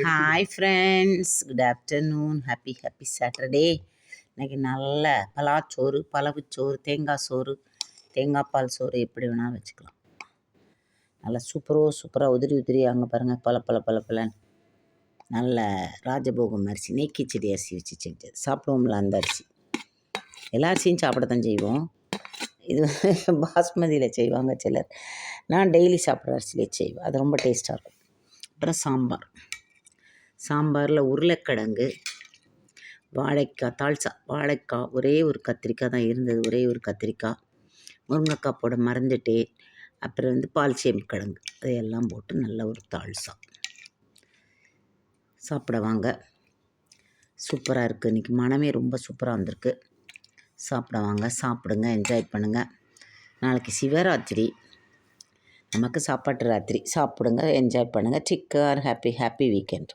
Hi friends, good afternoon. Happy Saturday. இன்றைக்கி நல்ல பலாச்சோறு, பலவுச்சோறு, தேங்காய் சோறு, தேங்காய் பால் சோறு எப்படி வேணாலும் வச்சுக்கலாம். நல்லா சூப்பராக உதிரி அங்கே பாருங்கள், பலன்னு நல்ல ராஜபோகம் அரிசி, நெய்க்கிச்சடி அரிசி வச்சு செஞ்சது. சாப்பிடுவோம்ல அந்த அரிசி. எல்லா அரிசியும் சாப்பிட தான் செய்வோம். இது பாஸ்மதியில் செய்வாங்க சிலர். நான் டெய்லி சாப்பிட்ற அரிசியிலே செய்வேன். அது ரொம்ப டேஸ்ட்டாக இருக்கும். அப்புறம் சாம்பாரில் உருளைக்கிழங்கு, வாழைக்காய், தால்சா வாழைக்காய், ஒரே ஒரு கத்திரிக்காய் தான் இருந்தது, ஒரே ஒரு கத்திரிக்காய், முருங்கைக்காய் போட மறந்துட்டேன். அப்புறம் பால் சேமிக்கிழங்கு, அதையெல்லாம் போட்டு நல்ல ஒரு தால்சா. சாப்பிட வாங்க. சூப்பராக இருக்குது. இன்றைக்கி மனமே ரொம்ப சூப்பராக வந்திருக்கு. சாப்பிட வாங்க, சாப்பிடுங்க, என்ஜாய் பண்ணுங்கள். நாளைக்கு சிவராத்திரி, நமக்கு சாப்பாட்டு ராத்திரி. சாப்பிடுங்க, என்ஜாய் பண்ணுங்கள். Happy weekend.